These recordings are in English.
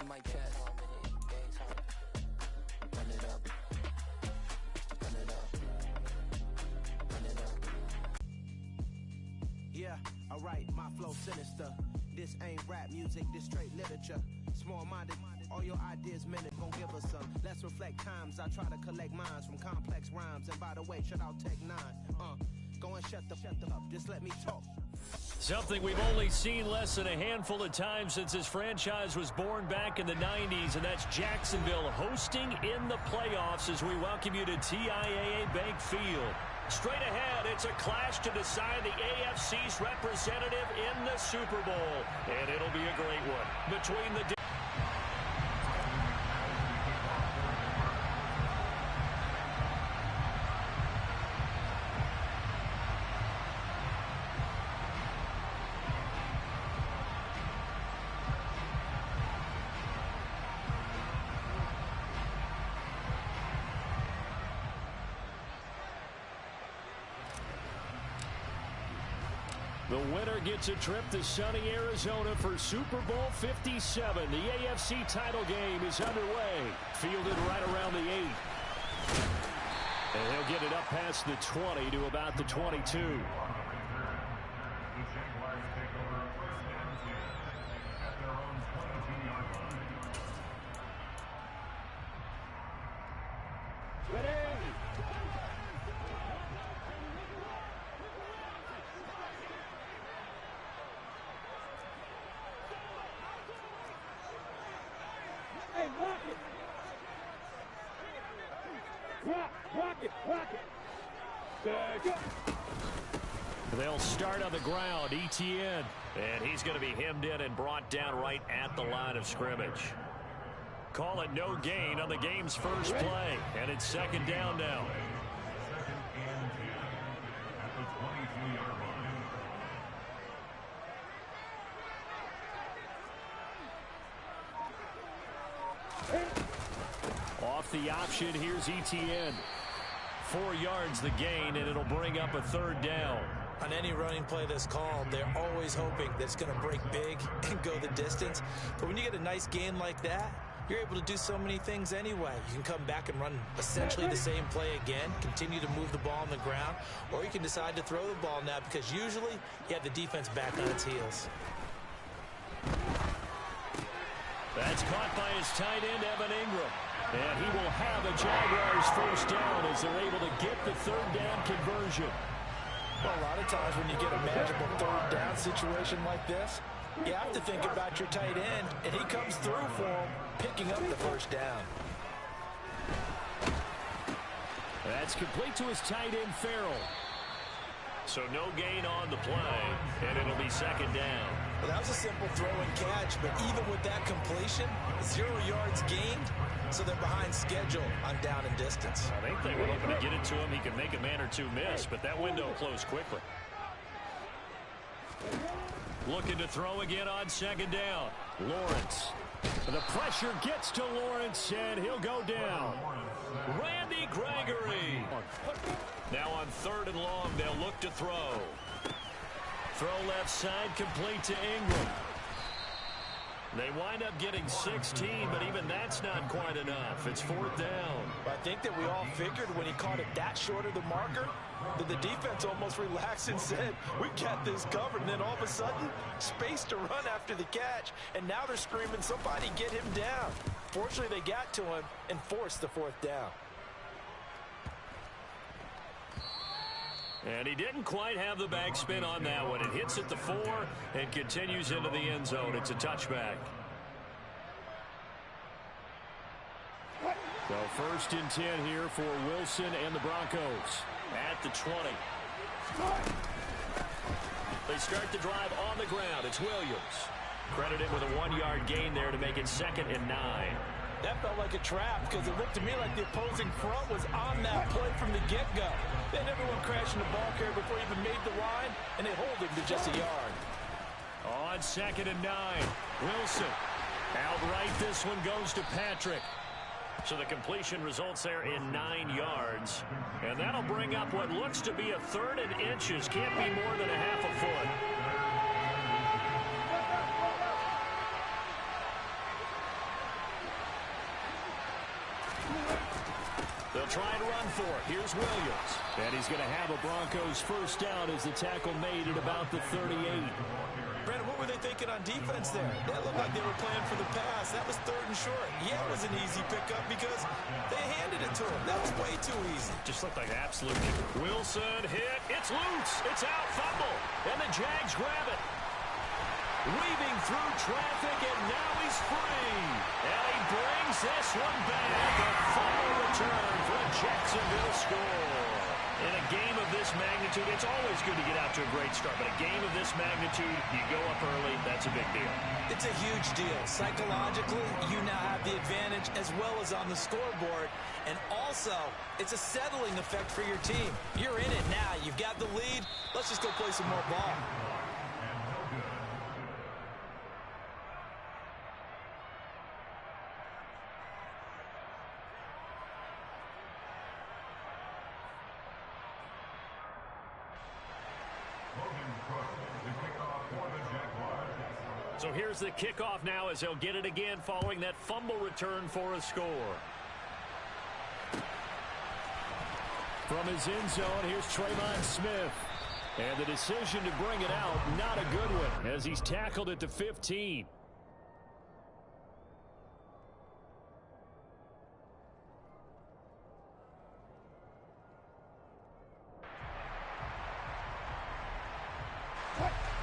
my chest. Run it up. Run it up. Run it up. Yeah, alright, my flow sinister. This ain't rap music, this straight literature. Small-minded, all your ideas minute gon' give us some. Let's reflect times, I try to collect minds from complex rhymes. And by the way, shut out Tech 9. Go and shut the up, just let me talk. Something we've only seen less than a handful of times since this franchise was born back in the 90s, and that's Jacksonville hosting in the playoffs as we welcome you to TIAA Bank Field. Straight ahead, it's a clash to decide the AFC's representative in the Super Bowl, and it'll be a great one between the The winner gets a trip to sunny Arizona for Super Bowl 57. The AFC title game is underway. Fielded right around the 8. And he'll get it up past the 20 to about the 22. They'll start on the ground, Etienne. And he's going to be hemmed in and brought down right at the line of scrimmage. Call it no gain on the game's first play. And it's second down now. Off the option, here's Etienne. 4 yards the gain, and it'll bring up a third down. On any running play that's called, they're always hoping that it's going to break big and go the distance. But when you get a nice gain like that, you're able to do so many things anyway. You can come back and run essentially the same play again, continue to move the ball on the ground, or you can decide to throw the ball now because usually you have the defense back on its heels. That's caught by his tight end, Evan Ingram. And he will have a Jaguars first down as they're able to get the third down conversion. Well, a lot of times when you get a manageable third down situation like this, you have to think about your tight end, and he comes through for him, picking up the first down. That's complete to his tight end, Farrell. So no gain on the play, and it'll be second down. Well, that was a simple throw and catch, but even with that completion, 0 yards gained, so they're behind schedule on down and distance. I think they were hoping to get it to him. He can make a man or two miss, but that window closed quickly. Looking to throw again on second down. Lawrence. The pressure gets to Lawrence, and he'll go down. Randy Gregory. Now on third and long, they'll look to throw. Throw left side, complete to Ingram. They wind up getting 16, but even that's not quite enough. It's fourth down. I think that we all figured when he caught it that short of the marker that the defense almost relaxed and said, we got this covered. And then all of a sudden, space to run after the catch. And now they're screaming, somebody get him down. Fortunately, they got to him and forced the fourth down. And he didn't quite have the backspin on that one. It hits at the 4 and continues into the end zone. It's a touchback. So first and 10 here for Wilson and the Broncos at the 20. They start the drive on the ground. It's Williams. Credited with a 1-yard gain there to make it second and 9. That felt like a trap because it looked to me like the opposing front was on that play from the get-go. Then everyone crashing the ball carrier before he even made the line, and they hold him to just a yard. On second and 9, Wilson. Outright, this one goes to Patrick. So the completion results there in 9 yards. And that'll bring up what looks to be a third and inches. Can't be more than a half a foot. try and run for it. Here's Williams. And he's going to have a Broncos first down as the tackle made at about the 38. Brandon, what were they thinking on defense there? That looked like they were playing for the pass. That was 3rd and short. Yeah, it was an easy pickup because they handed it to him. That was way too easy. Just looked like absolutely. Wilson hit. It's loose. It's out. Fumble. And the Jags grab it. Weaving through traffic, and now he's free. And he brings this one back. A fumble return for a Jacksonville score. In a game of this magnitude, it's always good to get out to a great start, but a game of this magnitude, you go up early, that's a big deal. It's a huge deal. Psychologically, you now have the advantage as well as on the scoreboard. And also, it's a settling effect for your team. You're in it now. You've got the lead. Let's just go play some more ball. So here's the kickoff now as they'll get it again following that fumble return for a score. From his end zone, here's Tremon Smith. And the decision to bring it out, not a good one, as he's tackled at the 15.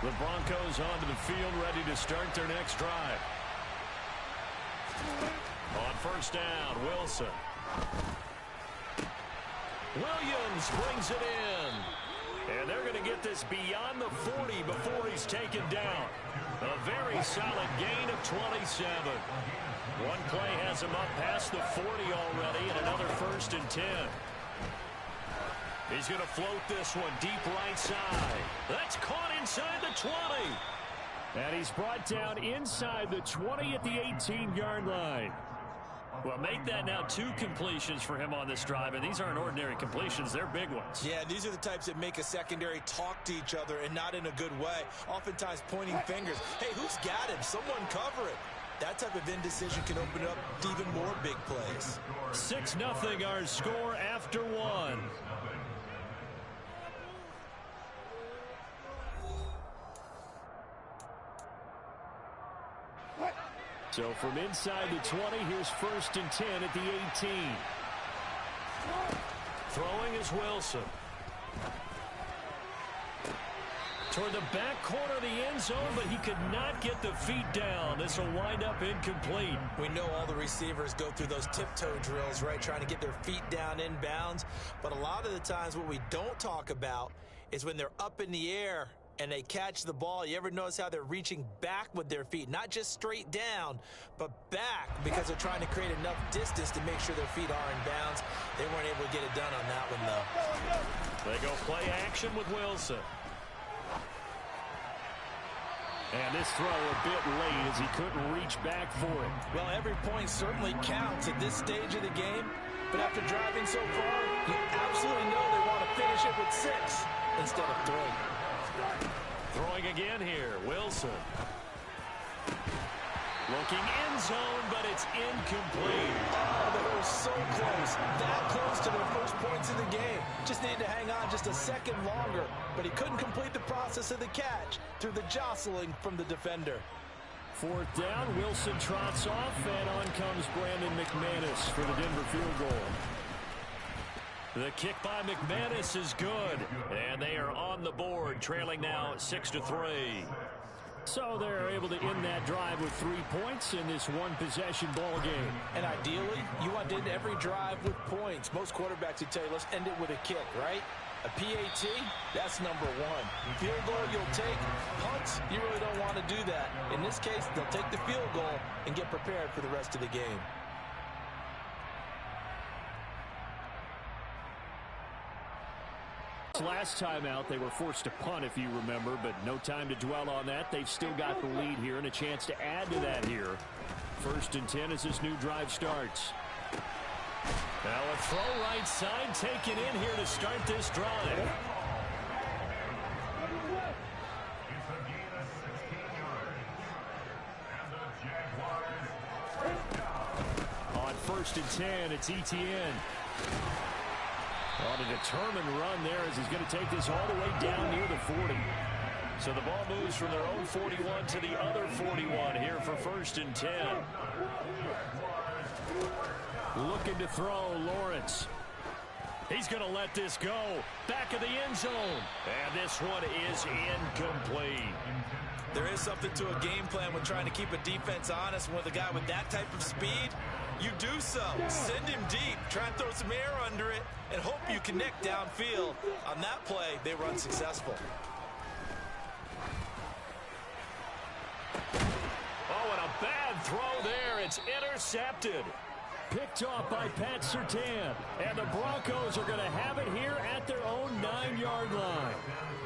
The Broncos onto the field, ready to start their next drive. On first down, Wilson. Williams brings it in. And they're going to get this beyond the 40 before he's taken down. A very solid gain of 27. One play has him up past the 40 already, and another 1st and 10. He's going to float this one deep right side. That's caught inside the 20. And he's brought down inside the 20 at the 18-yard line. Well, make that now 2 completions for him on this drive, and these aren't ordinary completions. They're big ones. Yeah, these are the types that make a secondary talk to each other and not in a good way. Oftentimes pointing fingers. Hey, who's got him? Someone cover it. That type of indecision can open up even more big plays. 6-0 our score after 1. So from inside the 20, here's 1st and 10 at the 18. Throwing is Wilson. Toward the back corner of the end zone, but he could not get the feet down. This will wind up incomplete. We know all the receivers go through those tiptoe drills, right, trying to get their feet down inbounds. But a lot of the times what we don't talk about is when they're up in the air and they catch the ball. You ever notice how they're reaching back with their feet? Not just straight down, but back, because they're trying to create enough distance to make sure their feet are in bounds. They weren't able to get it done on that one, though. They go play action with Wilson. And this throw a bit late as he couldn't reach back for it. Well, every point certainly counts at this stage of the game. But after driving so far, you absolutely know they want to finish it with 6 instead of 3. Throwing again here, Wilson. Looking end zone, but it's incomplete. Oh, they were so close. That close to their first points in the game. Just needed to hang on just a second longer. But he couldn't complete the process of the catch through the jostling from the defender. 4th down, Wilson trots off, and on comes Brandon McManus for the Denver field goal. The kick by McManus is good, and they are on the board, trailing now 6-3. So they're able to end that drive with 3 points in this one-possession ball game. And ideally, you want to end every drive with points. Most quarterbacks would tell you, let's end it with a kick, right? A PAT, that's number 1. Field goal you'll take. Punts, you really don't want to do that. In this case, they'll take the field goal and get prepared for the rest of the game. Last time out, they were forced to punt, if you remember, but no time to dwell on that. They've still got the lead here and a chance to add to that here. 1st and 10 as this new drive starts. Now a throw right side taken in here to start this drive. On 1st and 10, it's Etienne. On a determined run there as he's going to take this all the way down near the 40. So the ball moves from their own 41 to the other 41 here for 1st and 10. Looking to throw, Lawrence. He's going to let this go. Back of the end zone. And this one is incomplete. There is something to a game plan with trying to keep a defense honest. With a guy with that type of speed, you do so. Send him deep. Try and throw some air under it and hope you connect downfield. On that play, they were unsuccessful. Oh, and a bad throw there. It's intercepted. Picked off by Pat Surtain. And the Broncos are going to have it here at their own 9-yard line.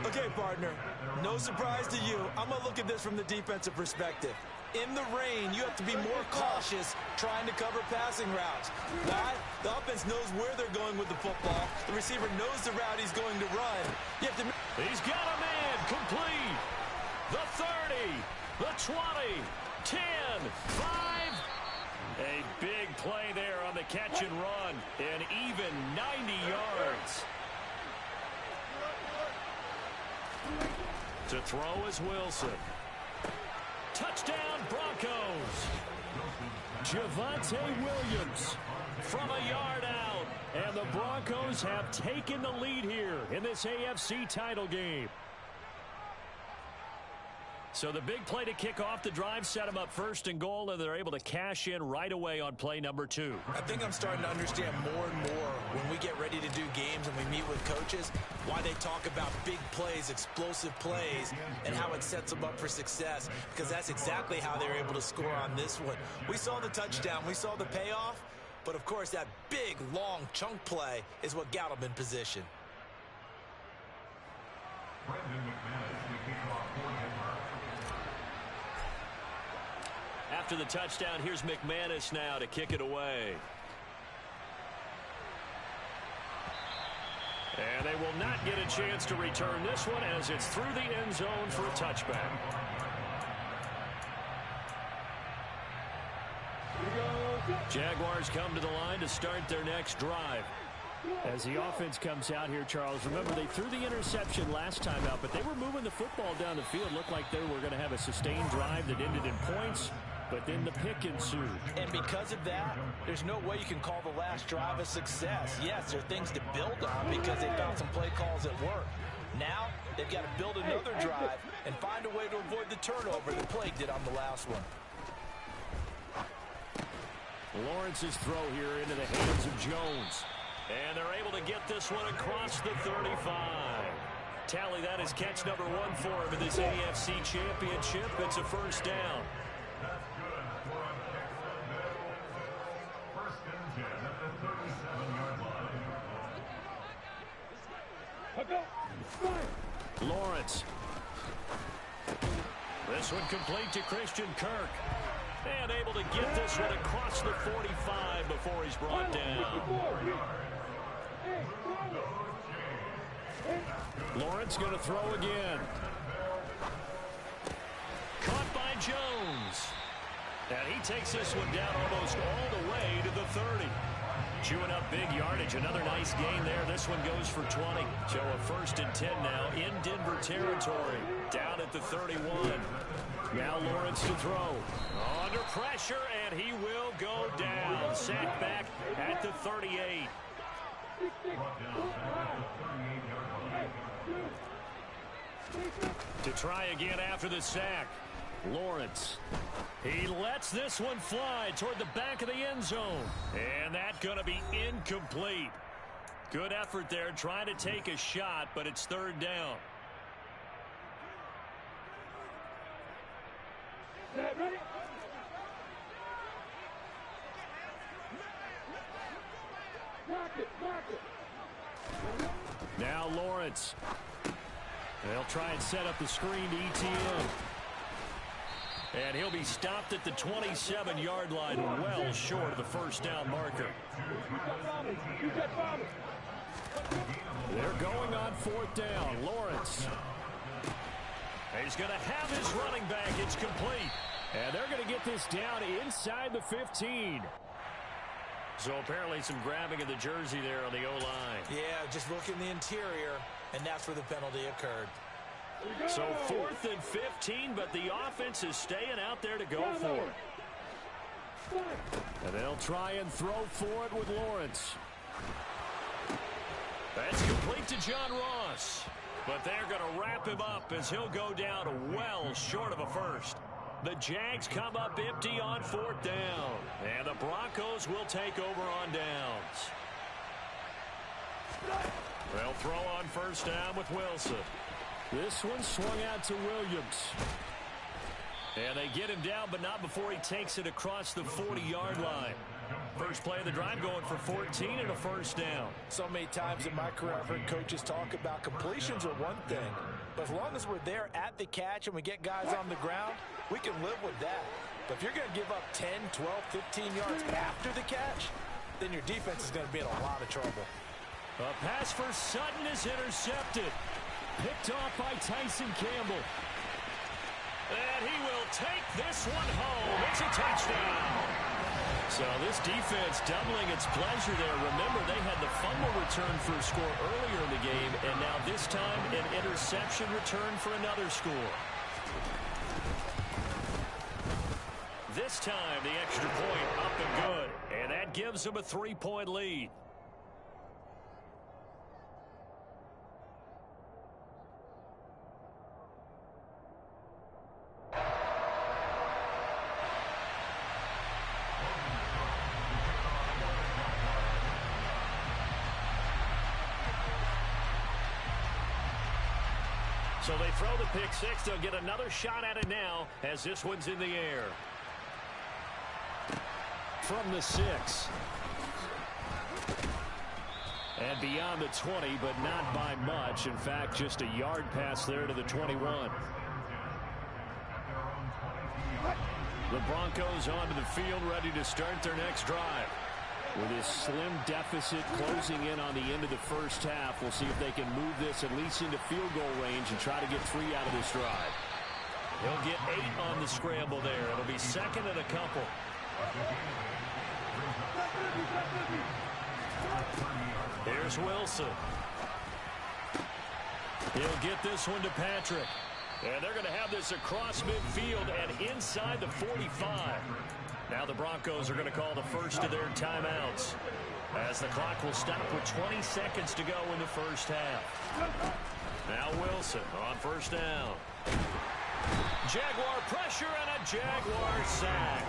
Okay, partner, no surprise to you. I'm going to look at this from the defensive perspective. In the rain, you have to be more cautious trying to cover passing routes. Why? The offense knows where they're going with the football. The receiver knows the route he's going to run. You have to... He's got a man complete. The 30, the 20, 10, 5. A big play there on the catch and run. An even 90 yards. To throw is Wilson. Touchdown, Broncos. Javonte Williams from a yard out. And the Broncos have taken the lead here in this AFC title game. So the big play to kick off the drive set them up 1st and goal, and they're able to cash in right away on play number 2. I think I'm starting to understand more and more when we get ready to do games and we meet with coaches, why they talk about big plays, explosive plays, and how it sets them up for success, because that's exactly how they were able to score on this one. We saw the touchdown, we saw the payoff, but of course that big, long chunk play is what got them in position. After the touchdown, here's McManus now to kick it away. And they will not get a chance to return this one as it's through the end zone for a touchback. Jaguars come to the line to start their next drive. As the offense comes out here, Charles, remember they threw the interception last time out, but they were moving the football down the field. Looked like they were going to have a sustained drive that ended in points, but then the pick ensued. And because of that, there's no way you can call the last drive a success. Yes, there are things to build on because they found some play calls that work. Now, they've got to build another drive and find a way to avoid the turnover that plagued it on the last one. Lawrence's throw here into the hands of Jones. And they're able to get this one across the 35. Tally that is catch number 1 for him in this AFC Championship. It's a 1st down. Lawrence. This one complete to Christian Kirk. And able to get this one across the 45 before he's brought down. Lawrence going to throw again. Caught by Jones. And he takes this one down almost all the way to the 30. Chewing up big yardage. Another nice gain there. This one goes for 20. So a 1st and 10 now in Denver territory. Down at the 31. Now Lawrence to throw. Under pressure, and he will go down. Sacked back at the 38. To try again after the sack. Lawrence. He lets this one fly toward the back of the end zone. And that's going to be incomplete. Good effort there trying to take a shot, but it's 3rd down. Ready? Mark it. Now Lawrence. They'll try and set up the screen to ETN. And he'll be stopped at the 27-yard line, well short of the 1st down marker. They're going on 4th down. Lawrence. He's going to have his running back. It's complete. And they're going to get this down inside the 15. So apparently some grabbing of the jersey there on the O-line. Yeah, just look in the interior, and that's where the penalty occurred. So 4th and 15, but the offense is staying out there to go for it. And they'll try and throw for it with Lawrence. That's complete to John Ross. But they're going to wrap him up as he'll go down well short of a first. The Jags come up empty on 4th down. And the Broncos will take over on downs. They'll throw on 1st down with Wilson. This one swung out to Williams. And they get him down, but not before he takes it across the 40-yard line. First play of the drive going for 14 and a 1st down. So many times in my career I've heard coaches talk about completions are one thing. But as long as we're there at the catch and we get guys on the ground, we can live with that. But if you're going to give up 10, 12, 15 yards after the catch, then your defense is going to be in a lot of trouble. A pass for Sutton is intercepted. Picked off by Tyson Campbell. And he will take this one home. It's a touchdown. So this defense doubling its pleasure there. Remember, they had the fumble return for a score earlier in the game, and now this time an interception return for another score. This time the extra point up and good, and that gives them a 3-point lead. So they throw the pick six. They'll get another shot at it now as this one's in the air. From the 6. And beyond the 20, but not by much. In fact, just a yard pass there to the 21. The Broncos onto the field, ready to start their next drive. With his slim deficit closing in on the end of the first half, we'll see if they can move this at least into field goal range and try to get 3 out of this drive. He'll get 8 on the scramble there. It'll be 2nd and a couple. Here's Wilson. He'll get this one to Patrick. And they're going to have this across midfield and inside the 45. Now the Broncos are going to call the first of their timeouts, as the clock will stop with 20 seconds to go in the first half. Now Wilson on 1st down. Jaguar pressure and a Jaguar sack.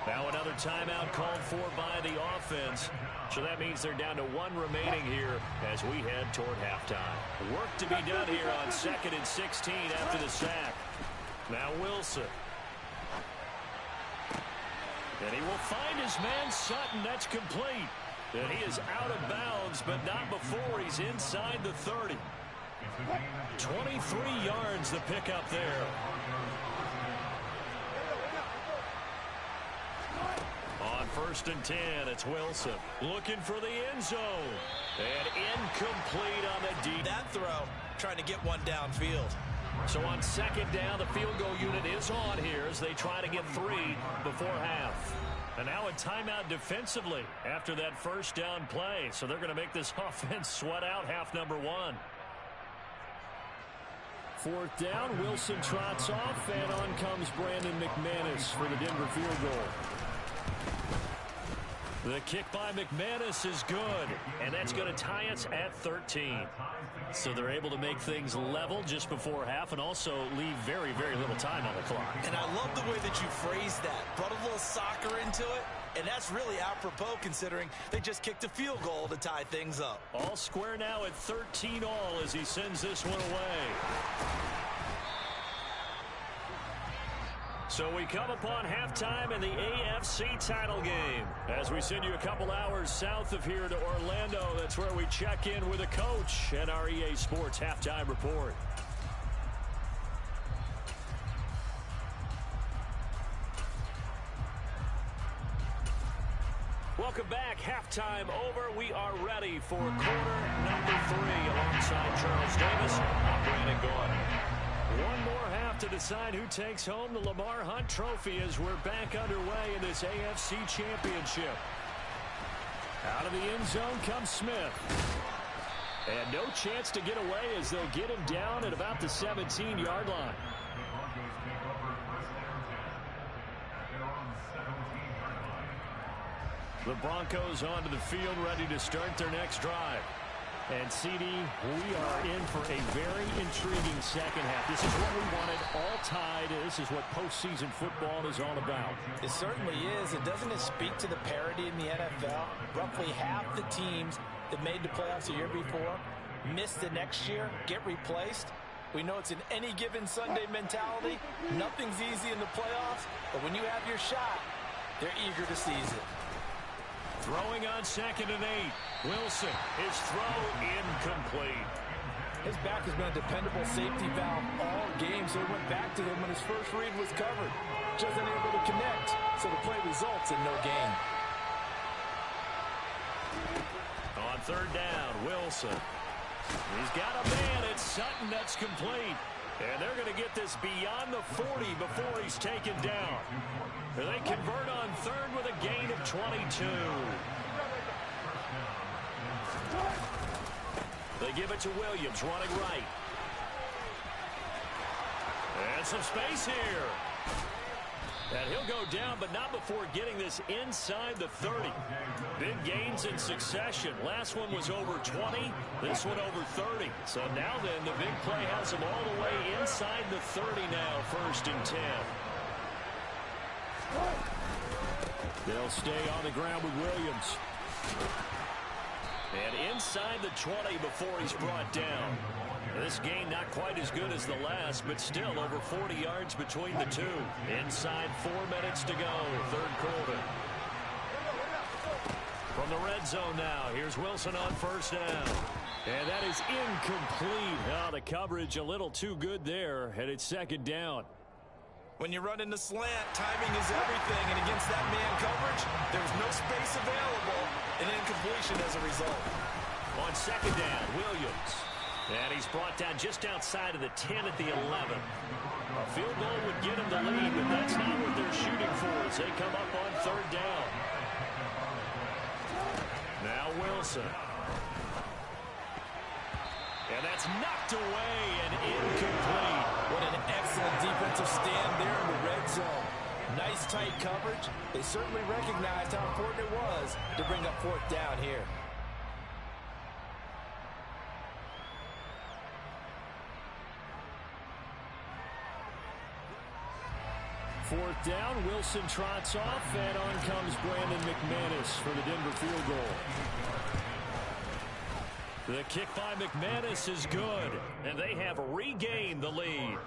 Now another timeout called for by the offense. So that means they're down to 1 remaining here as we head toward halftime. Work to be done here on 2nd and 16 after the sack. Now Wilson. And he will find his man Sutton. That's complete. And he is out of bounds, but not before he's inside the 30. 23 yards the pickup there. On 1st and 10, it's Wilson looking for the end zone. And incomplete on the deep. That throw, trying to get one downfield. So on 2nd down, the field goal unit is on here as they try to get 3 before half. And now a timeout defensively after that 1st down play. So they're going to make this offense sweat out half number 1. 4th down, Wilson trots off, and on comes Brandon McManus for the Denver field goal. The kick by McManus is good, and that's going to tie us at 13. So they're able to make things level just before half and also leave very, very little time on the clock. And I love the way that you phrased that. Brought a little soccer into it, and that's really apropos considering they just kicked a field goal to tie things up. All square now at 13 all as he sends this one away. So we come upon halftime in the AFC title game. As we send you a couple hours south of here to Orlando, that's where we check in with a coach and our EA Sports halftime report. Welcome back. Halftime over. We are ready for quarter number 3 alongside Charles Davis. I'm Brandon Gaudin. One more half to decide who takes home the Lamar Hunt Trophy as we're back underway in this AFC Championship. Out of the end zone comes Smith. And no chance to get away as they'll get him down at about the 17-yard line. The Broncos onto the field, ready to start their next drive. And, CD, we are in for a very intriguing second half. This is what we wanted, all tied. This is what postseason football is all about. It certainly is. And doesn't it speak to the parity in the NFL? Roughly half the teams that made the playoffs the year before miss the next year, get replaced. We know it's an any given Sunday mentality. Nothing's easy in the playoffs, but when you have your shot, they're eager to seize it. Throwing on 2nd and 8. Wilson, his throw incomplete. His back has been a dependable safety valve all game, so he went back to him when his first read was covered. Just unable to connect, so the play results in no gain. On 3rd down, Wilson. He's got a man. It's Sutton that's complete. And they're going to get this beyond the 40 before he's taken down. They convert on 3rd with a gain of 22. They give it to Williams, running right. And some space here. And he'll go down, but not before getting this inside the 30. Big gains in succession. Last one was over 20. This one over 30. So now then, the big play has him all the way inside the 30 now, 1st and 10. They'll stay on the ground with Williams. And inside the 20 before he's brought down. This gain not quite as good as the last, but still over 40 yards between the two. Inside 4 minutes to go, 3rd quarter. From the red zone now, here's Wilson on 1st down. And that is incomplete. Oh, the coverage a little too good there, and it's 2nd down. When you run in the slant, timing is everything, and against that man coverage, there's no space available, and incompletion as a result. On 2nd down, Williams. And he's brought down just outside of the 10 at the 11. A field goal would get him the lead, but that's not what they're shooting for as they come up on 3rd down. Now Wilson. And that's knocked away and incomplete. What an excellent defensive stand there in the red zone. Nice tight coverage. They certainly recognized how important it was to bring up 4th down here. 4th down, Wilson trots off, and on comes Brandon McManus for the Denver field goal. The kick by McManus is good, and they have regained the lead.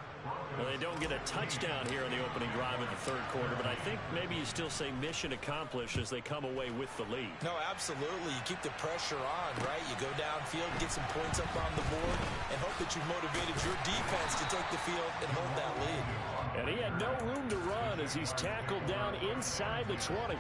Well, they don't get a touchdown here in the opening drive of the 3rd quarter, but I think maybe you still say mission accomplished as they come away with the lead. No, absolutely. You keep the pressure on, right? You go downfield, get some points up on the board, and hope that you've motivated your defense to take the field and hold that lead. And he had no room to run as he's tackled down inside the 20.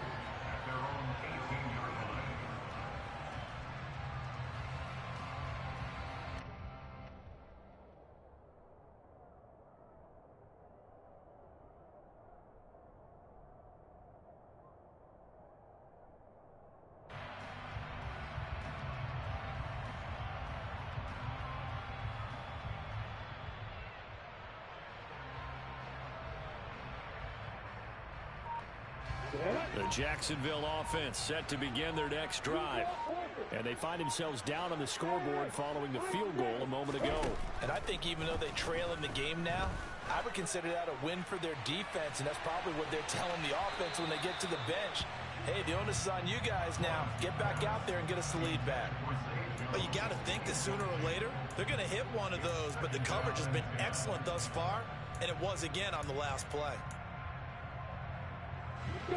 The Jacksonville offense set to begin their next drive. And they find themselves down on the scoreboard following the field goal a moment ago. And I think even though they trail in the game now, I would consider that a win for their defense, and that's probably what they're telling the offense when they get to the bench. Hey, the onus is on you guys now. Get back out there and get us the lead back. But you got to think that sooner or later, they're going to hit one of those, but the coverage has been excellent thus far, and it was again on the last play.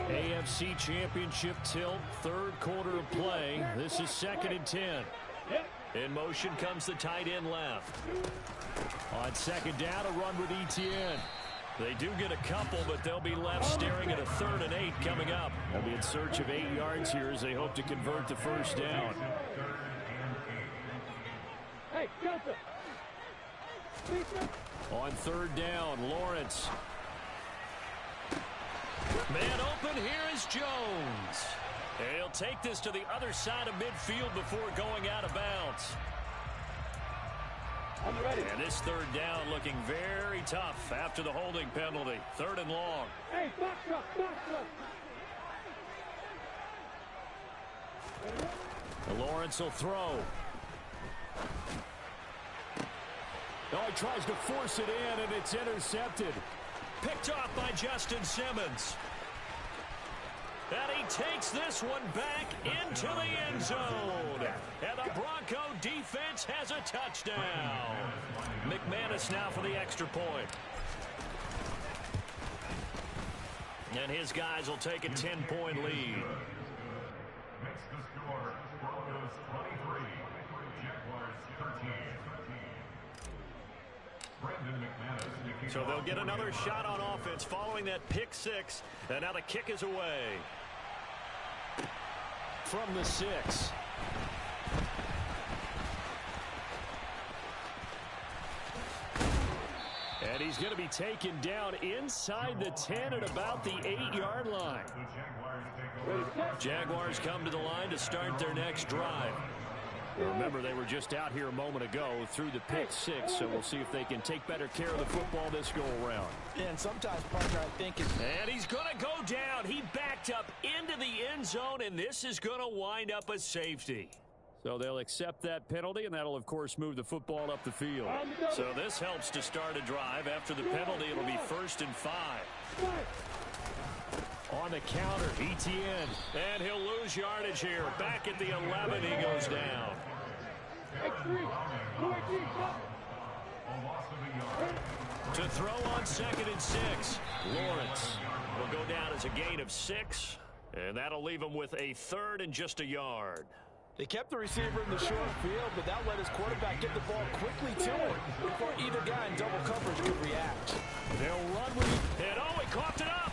AFC Championship tilt, 3rd quarter of play. This is 2nd and 10. In motion comes the tight end left. On 2nd down, a run with Etienne. They do get a couple, but they'll be left staring at a 3rd and 8 coming up. They'll be in search of 8 yards here as they hope to convert the 1st down. Hey, Delta. On 3rd down, Lawrence. Man open, here is Jones. And he'll take this to the other side of midfield before going out of bounds. I'm ready. And this third down looking very tough after the holding penalty. 3rd and long. Hey, box up, box up. Lawrence will throw. Oh, he tries to force it in, and it's intercepted. Picked off by Justin Simmons. And he takes this one back into the end zone. And the Bronco defense has a touchdown. McManus now for the extra point. And his guys will take a 10-point lead. Makes the score Broncos 23, Jaguars 13. Brandon McManus. So they'll get another shot on offense following that pick 6. And now the kick is away. From the 6. And he's going to be taken down inside the 10 at about the 8-yard line. Jaguars come to the line to start their next drive. Remember, they were just out here a moment ago through the pick 6, so we'll see if they can take better care of the football this go-around. And sometimes, partner, I think it's... And he's going to go down. He backed up into the end zone, and this is going to wind up a safety. So they'll accept that penalty, and that'll, of course, move the football up the field. So this helps to start a drive. After the penalty, it'll be 1st and 5. On the counter, Etienne. And he'll lose yardage here. Back at the 11, he goes down. To throw on 2nd and 6. Lawrence will go down as a gain of 6. And that'll leave him with a 3rd and just a yard. They kept the receiver in the short field, but that let his quarterback get the ball quickly to him before either guy in double coverage could react. They'll run with it. And oh, he coughed it up.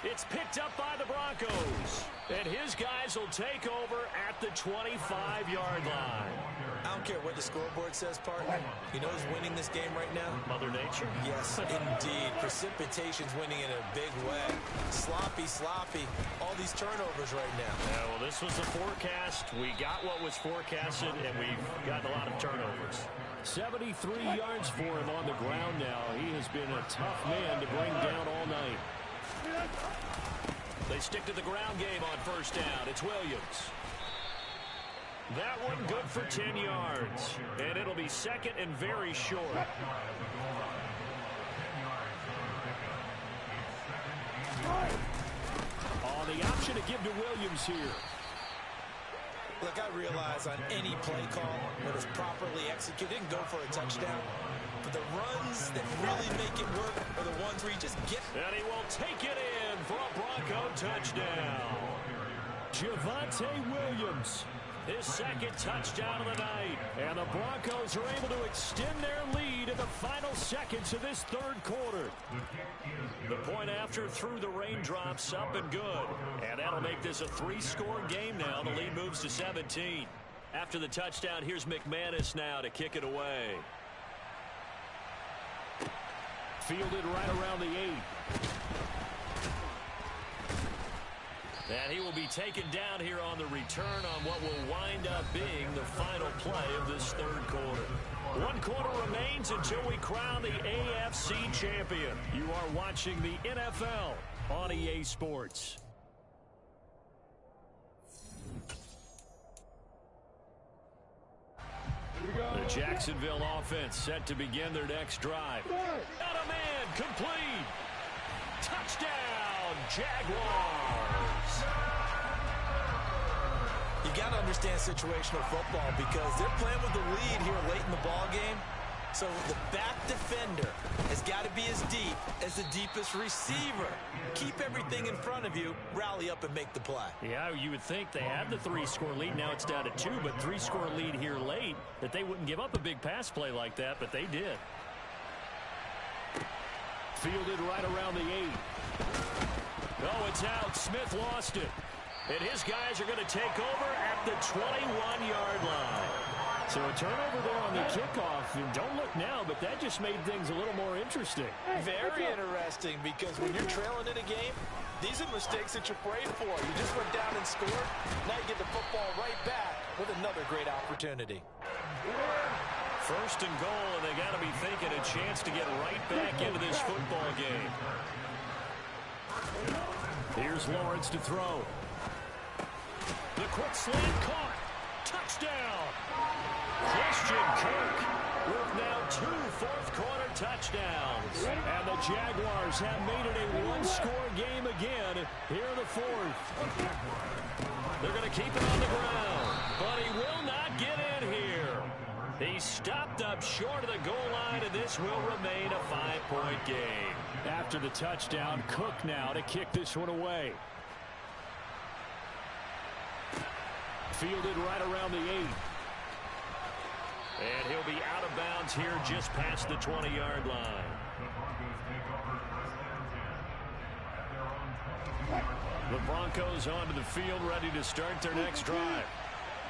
It's picked up by the Broncos. And his guys will take over at the 25-yard line. I don't care what the scoreboard says, partner. You know who's winning this game right now? Mother Nature? Yes, indeed. Precipitation's winning in a big way. Sloppy, sloppy. All these turnovers right now. Yeah, well, this was the forecast. We got what was forecasted, and we've gotten a lot of turnovers. 73 yards for him on the ground now. He has been a tough man to bring down all night. They stick to the ground game on 1st down. It's Williams. That one good for 10 yards. And it'll be 2nd and very short. On the option to give to Williams here. Look, I realize on any play call, when it's properly executed, and go for a touchdown. But the runs that really make it work are the ones where you just get... And he will take it in for a Bronco touchdown. Javonte Williams, his 2nd touchdown of the night. And the Broncos are able to extend their lead in the final seconds of this 3rd quarter. The point after through the raindrops, up and good. And that'll make this a 3-score game now. The lead moves to 17. After the touchdown, here's McManus now to kick it away. Fielded right around the 8. And he will be taken down here on the return on what will wind up being the final play of this 3rd quarter. 1 quarter remains until we crown the AFC champion. You are watching the NFL on EA Sports. The Jacksonville offense set to begin their next drive. Got a man, complete. Touchdown, Jaguars. You got to understand situational football because they're playing with the lead here late in the ball game. So the back defender has got to be as deep as the deepest receiver. Keep everything in front of you, rally up and make the play. Yeah, you would think they had the 3-score lead. Now it's down to 2, but 3-score lead here late, that they wouldn't give up a big pass play like that, but they did. Fielded right around the 8. Oh, it's out. Smith lost it. And his guys are going to take over at the 21-yard line. So a turnover there on the kickoff. And don't look now, but that just made things a little more interesting. Very interesting because when you're trailing in a game, These are mistakes that you're praying for. You just went down and scored. Now you get the football right back with another great opportunity. First and goal, and they got to be thinking a chance to get right back into this football game. Here's Lawrence to throw. The quick slant caught. Touchdown. Christian Kirk with now 2 fourth-quarter touchdowns. And the Jaguars have made it a one-score game again here in the fourth. They're going to keep it on the ground, but he will not get in here. He stopped up short of the goal line, and this will remain a 5-point game. After the touchdown, Cook now to kick this one away. Fielded right around the 8. And he'll be out of bounds here just past the 20-yard line. The Broncos onto the field, ready to start their next drive.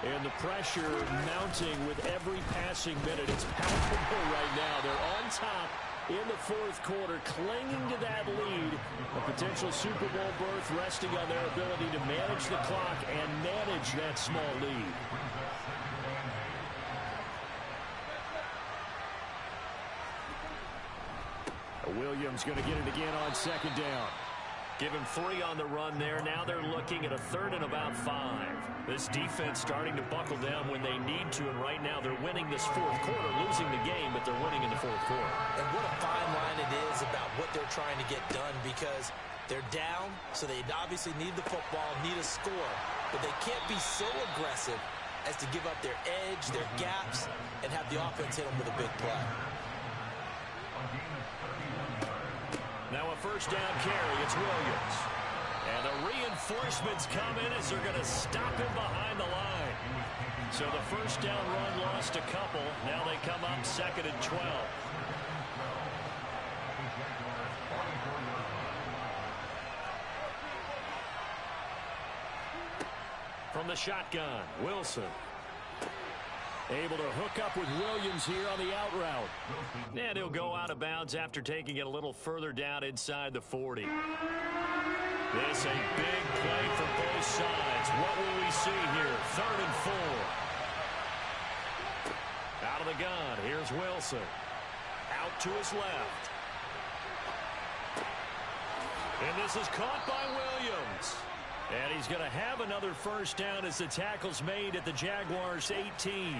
And the pressure mounting with every passing minute. It's palpable right now. They're on top in the fourth quarter, clinging to that lead. A potential Super Bowl berth resting on their ability to manage the clock and manage that small lead. Williams going to get it again on second down. Give him 3 on the run there. Now they're looking at a 3rd and about 5. This defense starting to buckle down when they need to, and right now they're winning this fourth quarter, losing the game, but they're winning in the fourth quarter. And what a fine line it is about what they're trying to get done, because they're down, so they obviously need the football, need a score, but they can't be so aggressive as to give up their edge, their gaps, and have the offense hit them with a big play. Now a first down carry. It's Williams. And the reinforcements come in as they're going to stop him behind the line. So the first down run lost a couple. Now they come up 2nd and 12. From the shotgun, Wilson. Able to hook up with Williams here on the out route. And he'll go out of bounds after taking it a little further down inside the 40. This a big play for both sides. What will we see here? 3rd and 4. Out of the gun. Here's Wilson. Out to his left. And this is caught by Williams. And he's going to have another first down as the tackle's made at the Jaguars' 18.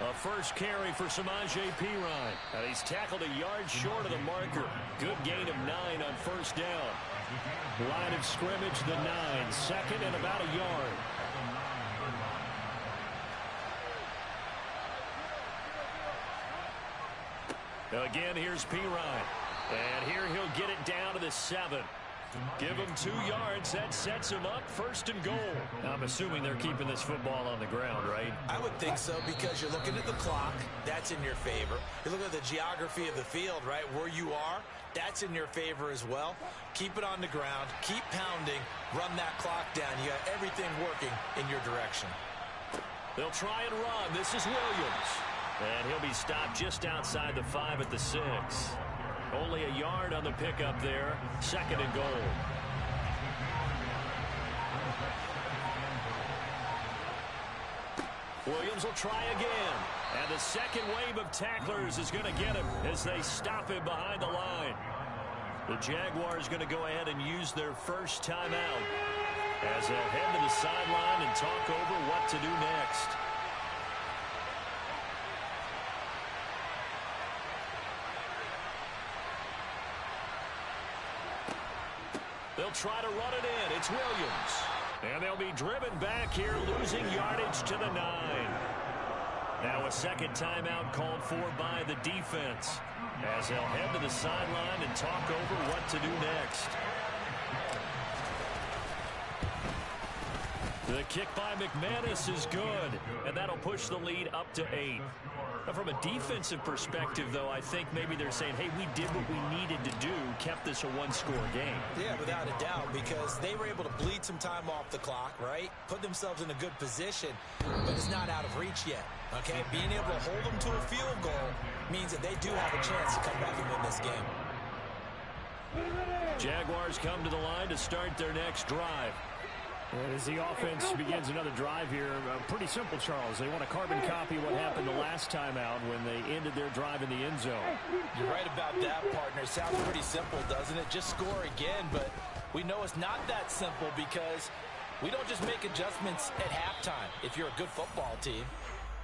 A first carry for Samaje Perine. And he's tackled a yard short of the marker. Good gain of 9 on first down. Line of scrimmage, the 9. 2nd and about a yard. Again, here's Perine. And here he'll get it down to the 7. Give him 2 yards. That sets him up 1st and goal. I'm assuming they're keeping this football on the ground, right? I would think so, because you're looking at the clock. That's in your favor. You're looking at the geography of the field, right? Where you are, that's in your favor as well. Keep it on the ground. Keep pounding. Run that clock down. You got everything working in your direction. They'll try and run. This is Williams. And he'll be stopped just outside the 5 at the 6. Only a yard on the pickup there. 2nd and goal. Williams will try again. And the second wave of tacklers is going to get him as they stop him behind the line. The Jaguars going to go ahead and use their first timeout as they'll head to the sideline and talk over what to do next. They'll try to run it in. It's Williams. And they'll be driven back here, losing yardage to the 9. Now a second timeout called for by the defense as they'll head to the sideline and talk over what to do next. The kick by McManus is good, and that'll push the lead up to 8. Now, from a defensive perspective, though, I think maybe they're saying, hey, we did what we needed to do, kept this a one-score game. Yeah, without a doubt, because they were able to bleed some time off the clock, right? Put themselves in a good position, but it's not out of reach yet, okay? Being able to hold them to a field goal means that they do have a chance to come back and win this game. Jaguars come to the line to start their next drive. As the offense begins another drive here, pretty simple, Charles. They want to carbon copy what happened the last time out when they ended their drive in the end zone. You're right about that, partner. Sounds pretty simple, doesn't it? Just score again, but we know it's not that simple because we don't just make adjustments at halftime if you're a good football team.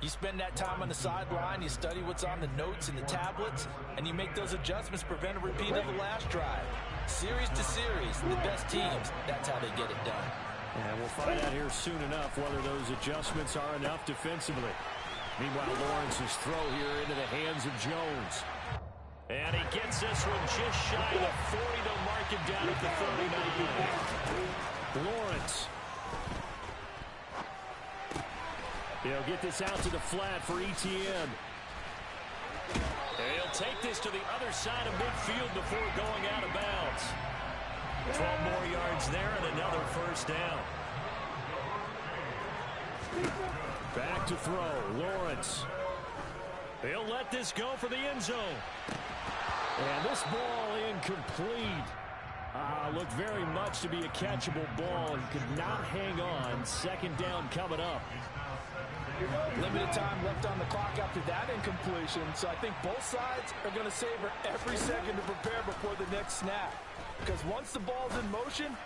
You spend that time on the sideline, you study what's on the notes and the tablets, and you make those adjustments to prevent a repeat of the last drive. Series to series, the best teams, that's how they get it done. And we'll find out here soon enough whether those adjustments are enough defensively. Meanwhile, Lawrence's throw here into the hands of Jones. And he gets this one just shy of the 40 to mark him down at the 39. Lawrence. He'll get this out to the flat for Etienne. And he'll take this to the other side of midfield before going out of bounds. 12 more yards there and another first down. Back to throw. Lawrence. He'll let this go for the end zone. And this ball incomplete. Looked very much to be a catchable ball. He could not hang on. Second down coming up. Limited time left on the clock after that incompletion, so I think both sides are going to savor every second to prepare before the next snap. Because once the ball's in motion,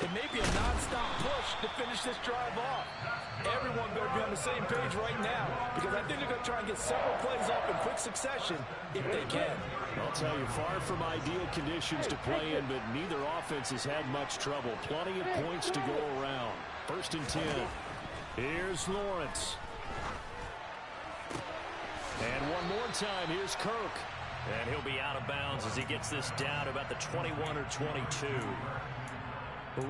it may be a non-stop push to finish this drive off. Everyone better be on the same page right now, because I think they're going to try and get several plays off in quick succession if they can. I'll tell you, far from ideal conditions to play in, but neither offense has had much trouble. Plenty of points to go around. 1st and 10. Here's Lawrence. And one more time, here's Kirk. And he'll be out of bounds as he gets this down about the 21 or 22.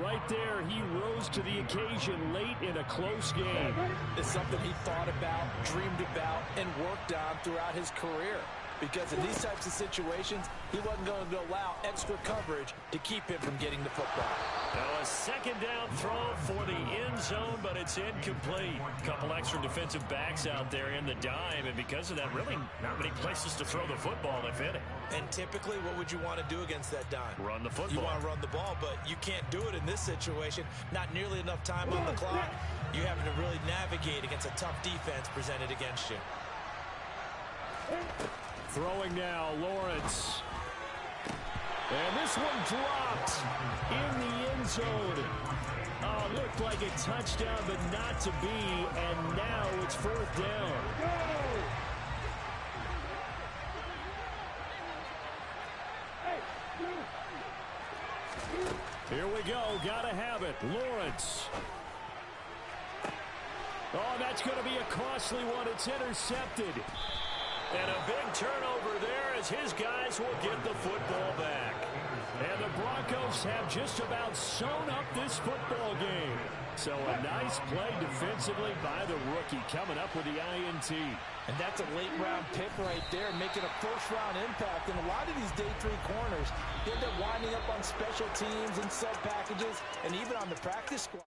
Right there, he rose to the occasion late in a close game. It's something he thought about, dreamed about, and worked on throughout his career. Because in these types of situations, he wasn't going to allow extra coverage to keep him from getting the football. Now a second down throw for the end zone, but it's incomplete. A couple extra defensive backs out there in the dime, and because of that, really not many places to throw the football, if any. And typically, what would you want to do against that dime? Run the football. You want to run the ball, but you can't do it in this situation. Not nearly enough time on the clock. You're having to really navigate against a tough defense presented against you. Throwing now, Lawrence. And this one dropped in the end zone. Looked like a touchdown, but not to be. And now it's 4th down. Here we go. Gotta have it. Lawrence. Oh, that's going to be a costly one. It's intercepted. And a big turnover there as his guys will get the football back. And the Broncos have just about sewn up this football game. So a nice play defensively by the rookie coming up with the INT. And that's a late-round pick right there, making a first-round impact. And a lot of these day 3 corners, they end up winding up on special teams and sub-packages and even on the practice squad.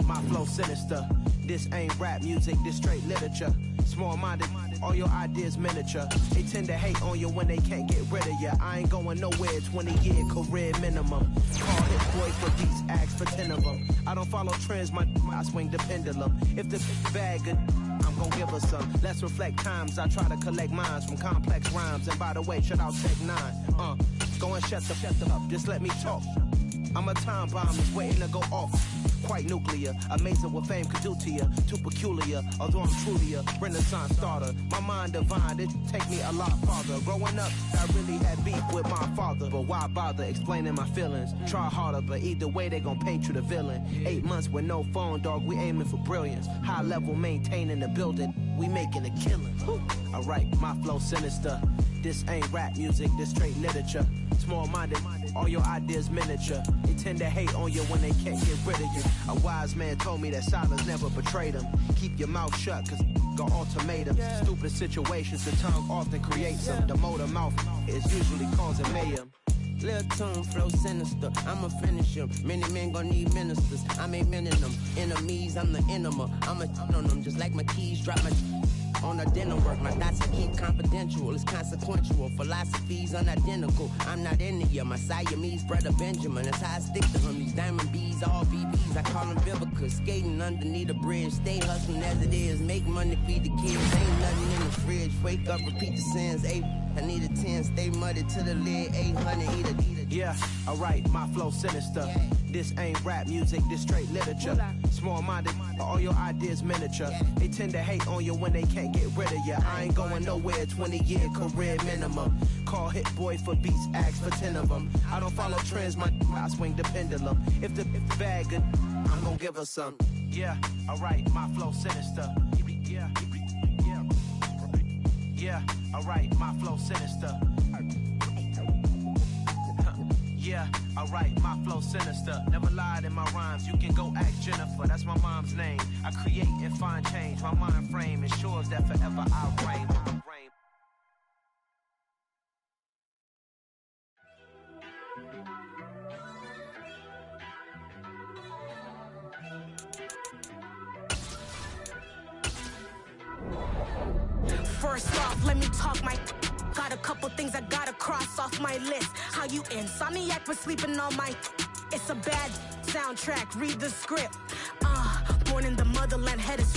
my flow sinister. This ain't rap music, this straight literature. Small-minded, all your ideas miniature. They tend to hate on you when they can't get rid of you. I ain't going nowhere, 20-year career minimum. Call hit boy for beats, ask for 10 of them. I don't follow trends, I swing the pendulum. If the bag good, I'm gon' give her some. Let's reflect times, I try to collect minds from complex rhymes. And by the way, shout out Tech 9. Go and shut the up, just let me talk. I'm a time bomb that's waiting to go off. Quite nuclear, amazing what fame could do to you. Too peculiar, although I'm truly a Renaissance starter. My mind divine, it take me a lot farther. Growing up, I really had beef with my father. But why bother explaining my feelings? Try harder, but either way they gon' paint you the villain. 8 months with no phone, dog, we aiming for brilliance. High level maintaining the building, we making a killing. Alright, my flow sinister. This ain't rap music, this straight literature. Small-minded, all your ideas miniature. They tend to hate on you when they can't get rid of you. A wise man told me that silence never betrayed him. Keep your mouth shut, cause got ultimatums. Stupid situations, the tongue often creates them. The motor mouth is usually causing mayhem. Lil' tune, flow sinister, I'ma finish him. Many men gon' need ministers, I'm aiming them. Enemies, I'm the enema. I'ma on them, just like my keys, drop my on a dinner work. My thoughts I keep confidential, it's consequential. Philosophy's unidentical, I'm not into you. My Siamese brother Benjamin, that's how I stick to him. These diamond bees, all BBs, I call them Vivica. Skating underneath a bridge, stay hustling as it is. Make money, feed the kids, ain't nothing in the fridge. Wake up, repeat the sins, I need a 10, stay muddy to the lid, 800, eat a. Yeah, alright, my flow sinister. This ain't rap music, this straight literature. Small-minded, all your ideas miniature. They tend to hate on you when they can't get rid of you. I ain't going nowhere, 20-year career minimum. Call hit boy for beats, ask for 10 of them. I don't follow trends, I swing the pendulum. If the bag good, I'm gon' give her some. Yeah, alright, my flow sinister. Yeah, alright, my flow sinister. Yeah, alright, my flow sinister. Never lied in my rhymes, you can go ask Jennifer. That's my mom's name. I create and find change. My mind frame ensures that forever I reign. First off, let me talk my. Got a couple things I gotta cross off my list. How you insomniac for sleeping on my. It's a bad soundtrack, read the script. Born in the motherland, headed straight